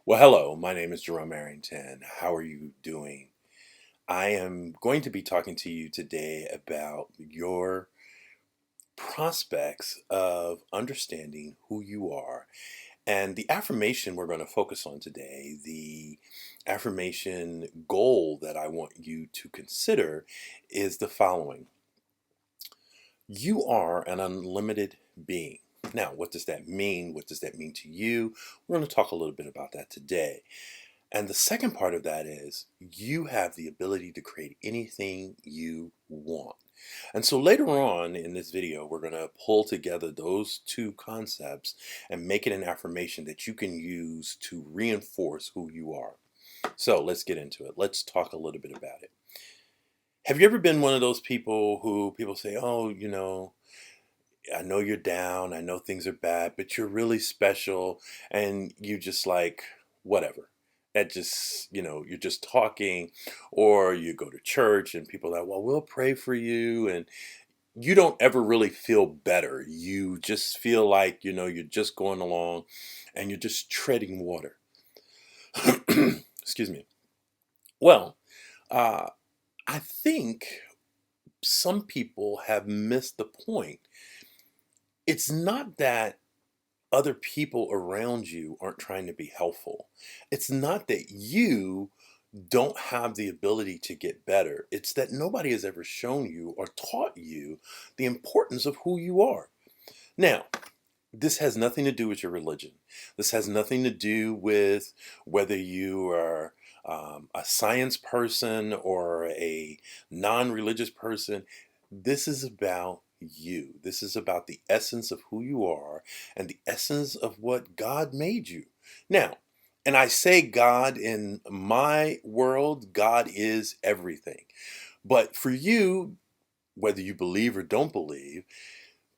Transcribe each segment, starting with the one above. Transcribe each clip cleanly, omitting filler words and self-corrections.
Well, hello, my name is Jerome Arrington. How are you doing? I am going to be talking to you today about your prospects of understanding who you are. And the affirmation we're going to focus on today, the affirmation goal that I want you to consider is the following. You are an unlimited being. Now, what does that mean? What does that mean to you? We're going to talk a little bit about that today. And the second part of that is you have the ability to create anything you want. And so later on in this video, we're going to pull together those two concepts and make it an affirmation that you can use to reinforce who you are. So let's get into it. Let's talk a little bit about it. Have you ever been one of those people who people say, oh, I know you're down, I know things are bad, but you're really special, and you just like, whatever. That just, you're just talking, or you go to church and people are like, well, we'll pray for you, and you don't ever really feel better. You just feel like, you're just going along and you're just treading water. Excuse me. Well, uh, I think some people have missed the point. It's not that other people around you aren't trying to be helpful. It's not that you don't have the ability to get better. It's that nobody has ever shown you or taught you the importance of who you are. Now, this has nothing to do with your religion. This has nothing to do with whether you are a science person or a non-religious person. This is about you. This is about the essence of who you are and the essence of what God made you. Now, and I say God in my world, God is everything. But for you, whether you believe or don't believe,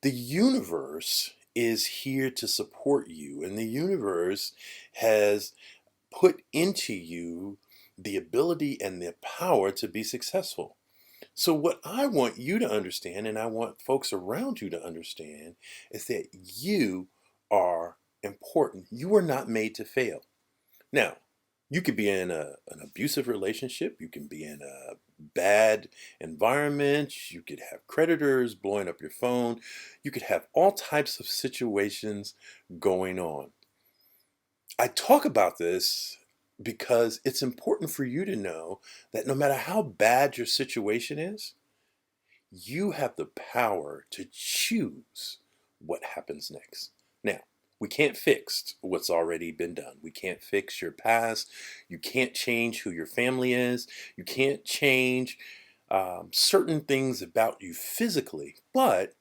the universe is here to support you, and the universe has put into you the ability and the power to be successful. So, what I want you to understand, and I want folks around you to understand, is that you are important. You are not made to fail. Now, you could be in an abusive relationship, you can be in a bad environment, you could have creditors blowing up your phone, you could have all types of situations going on. I talk about this because it's important for you to know that no matter how bad your situation is, you have the power to choose what happens next. Now, we can't fix what's already been done. We can't fix your past. You can't change who your family is. You can't change certain things about you physically, but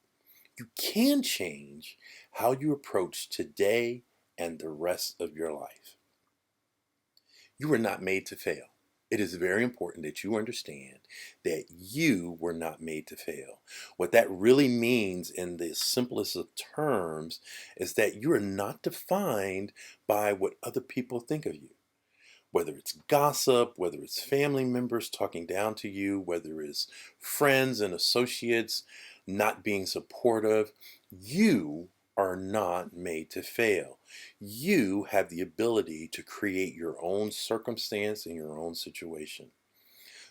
you can change how you approach today and the rest of your life. You were not made to fail. It is very important that you understand that you were not made to fail. What that really means in the simplest of terms is that you are not defined by what other people think of you. Whether it's gossip, whether it's family members talking down to you, whether it's friends and associates not being supportive, you are not made to fail. You have the ability to create your own circumstance and your own situation.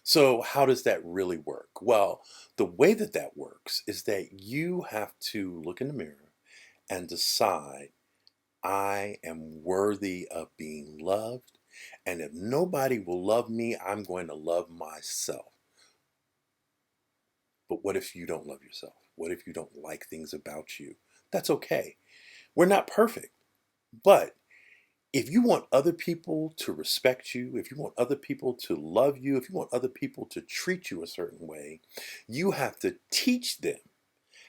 So, how does that really work? Well, the way that that works is that you have to look in the mirror and decide, I am worthy of being loved. And if nobody will love me, I'm going to love myself. But what if you don't love yourself? What if you don't like things about you? That's okay. We're not perfect. But if you want other people to respect you, if you want other people to love you, if you want other people to treat you a certain way, you have to teach them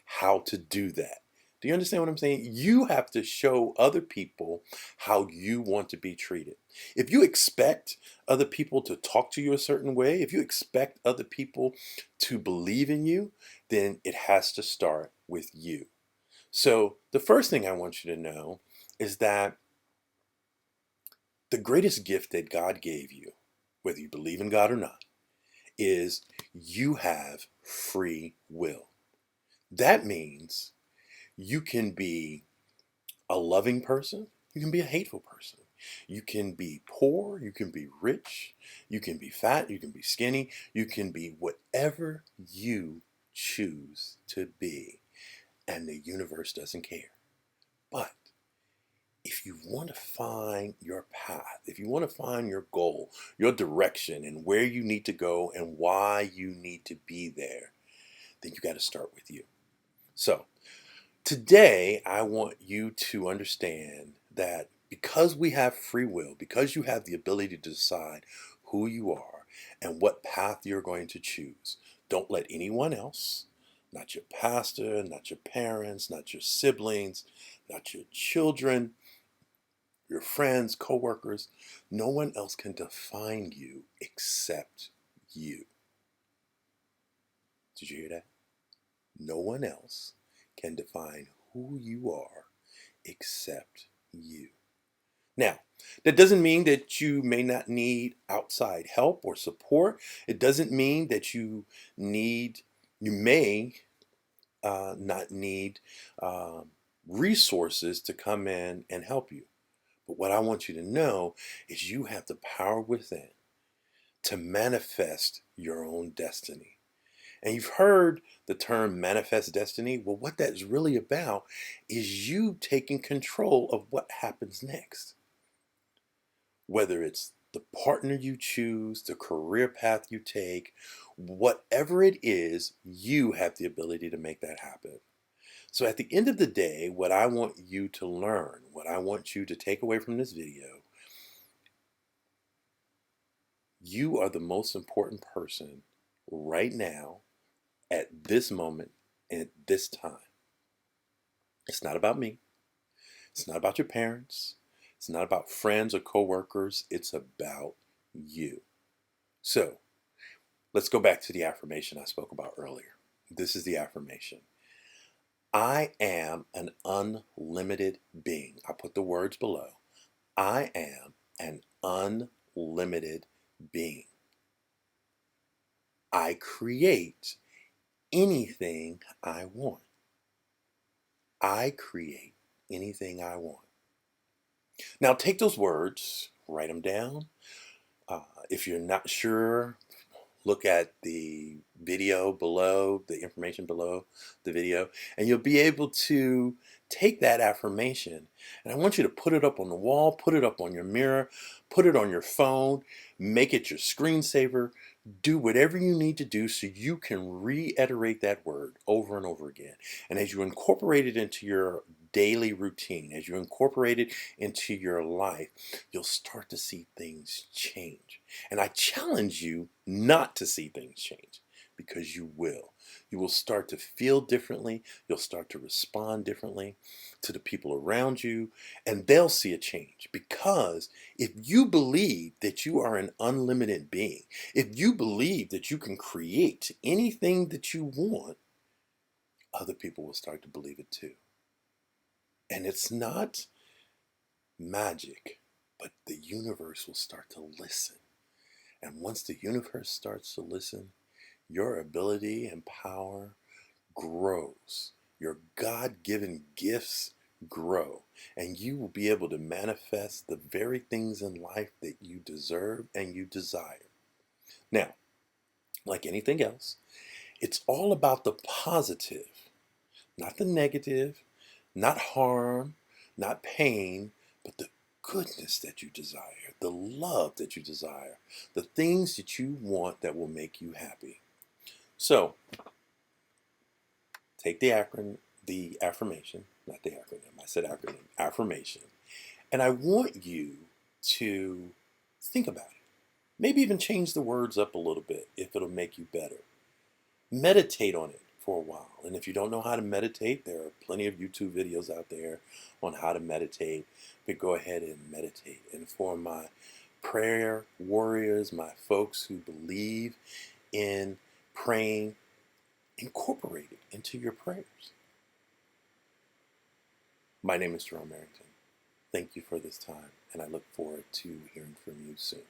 how to do that. Do you understand what I'm saying? You have to show other people how you want to be treated. If you expect other people to talk to you a certain way, if you expect other people to believe in you, then it has to start with you. So, the first thing I want you to know is that the greatest gift that God gave you, whether you believe in God or not, is you have free will. That means you can be a loving person, you can be a hateful person. You can be poor, you can be rich, you can be fat, you can be skinny, you can be whatever you choose to be, and the universe doesn't care. But if you want to find your path, if you want to find your goal, your direction, and where you need to go and why you need to be there, then you got to start with you. So, today, I want you to understand that because we have free will, because you have the ability to decide who you are and what path you're going to choose, don't let anyone else, not your pastor, not your parents, not your siblings, not your children, your friends, coworkers, no one else can define you except you. Did you hear that? No one else can define who you are except you. Now, that doesn't mean that you may not need outside help or support. It doesn't mean that you may not need resources to come in and help you. But what I want you to know is you have the power within to manifest your own destiny. And you've heard the term manifest destiny. Well, what that's really about is you taking control of what happens next. Whether it's the partner you choose, the career path you take, whatever it is, you have the ability to make that happen. So at the end of the day, what I want you to learn, what I want you to take away from this video, you are the most important person right now, at this moment, and at this time. It's not about me. It's not about your parents. It's not about friends or coworkers. It's about you. So let's go back to the affirmation I spoke about earlier. This is the affirmation. I am an unlimited being. I put the words below. I am an unlimited being. I create anything I want. I create anything I want. Now take those words, write them down. If you're not sure, look at the video below, the information below the video, and you'll be able to take that affirmation. And I want you to put it up on the wall, put it up on your mirror, put it on your phone, make it your screensaver. Do whatever you need to do so you can reiterate that word over and over again. And as you incorporate it into your daily routine, as you incorporate it into your life, you'll start to see things change. And I challenge you not to see things change, because you will. You will start to feel differently. You'll start to respond differently to the people around you, and they'll see a change. Because if you believe that you are an unlimited being, if you believe that you can create anything that you want, other people will start to believe it too. And it's not magic, but the universe will start to listen. And once the universe starts to listen, your ability and power grows. Your God-given gifts grow. And you will be able to manifest the very things in life that you deserve and you desire. Now, like anything else, it's all about the positive, not the negative, not harm, not pain, but the goodness that you desire, the love that you desire, the things that you want that will make you happy. So, take the affirmation, not the acronym, I said acronym, affirmation, and I want you to think about it. Maybe even change the words up a little bit if it'll make you better. Meditate on it for a while. And if you don't know how to meditate, there are plenty of YouTube videos out there on how to meditate. But go ahead and meditate. And for my prayer warriors, my folks who believe in praying, incorporate it into your prayers. My name is Jerome Arrington. Thank you for this time, and I look forward to hearing from you soon.